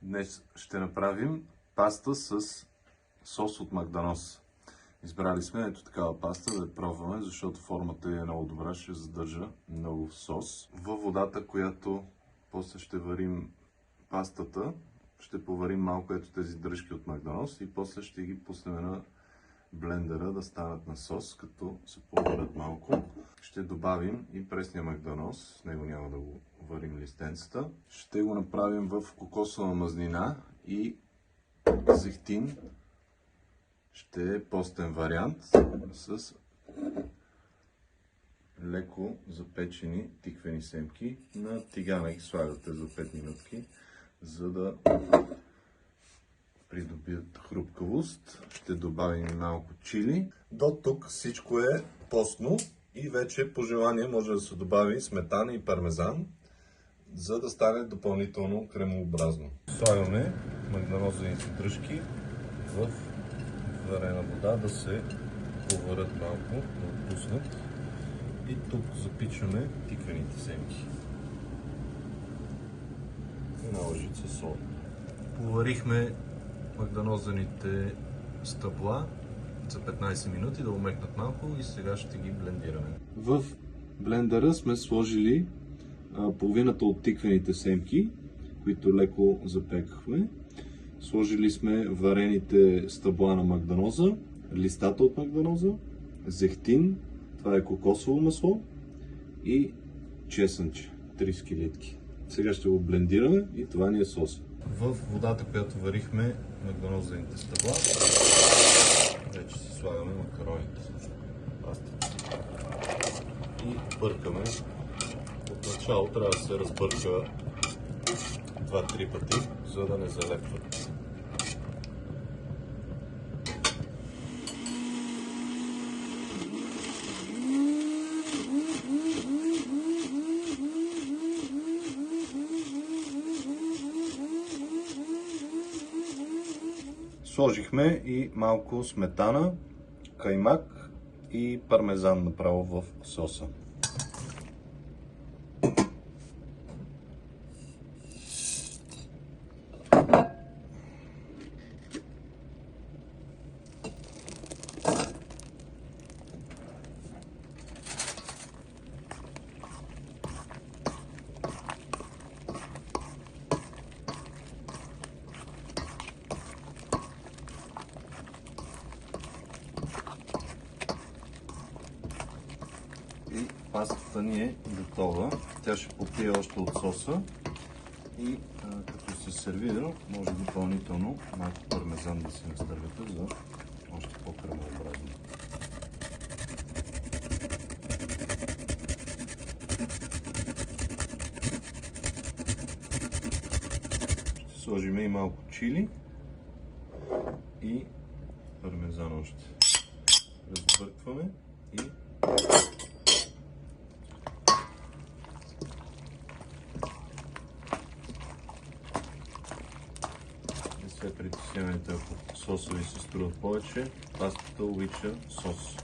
Днес ще направим паста с сос от Магданоз. Избрали сме ето такава паста да я пробваме, защото формата е много добра, ще задържа много сос. Във водата, която после ще варим пастата, ще поварим малко ето тези дръжки от Магданоз и после ще ги пуснем на блендера да станат на сос, като се поварят малко. Ще добавим и пресния Магданоз, с него няма да го варим листенцата. Ще го направим в кокосова мазнина и зехтин. Ще е постен вариант с леко запечени тиквени семки. На тигана ги слагате за 5 минутки, за да придобият хрупкавост. Ще добавим малко чили. До тук всичко е постно и вече по желание може да се добави сметана и пармезан, за да стане допълнително кремообразно. Слагаме магданозените дръжки в варена вода да се поварят малко, да отпуснат. И тук запичаме тиквените семки. Една лъжица сол. Поварихме магданозените стъбла за 15 минути да умекнат малко и сега ще ги блендираме. В блендера сме сложили половината от тиквените семки, които леко запекахме. Сложили сме варените стъбла на магданоза, листата от магданоза, зехтин, това е кокосово масло и чесънче, 3 скелетки. Сега ще го блендираме и това ни е соса. В водата, която варихме магданозените стъбла, вече си слагаме макароните, пастата и бъркаме. Отначало трябва да се разбърка 2-3 пъти, за да не залепват. Сложихме и малко сметана, каймак и пармезан направо в соса. И пастата ни е готова. Тя ще попие още от соса и като се сервира, може допълнително малко пармезан да си настъргате за още по-кремообразно. Ще сложим и малко чили и пармезан още. Разбъркваме и не се притеснявайте, ако соса ви се струва повече, пастата обича сос.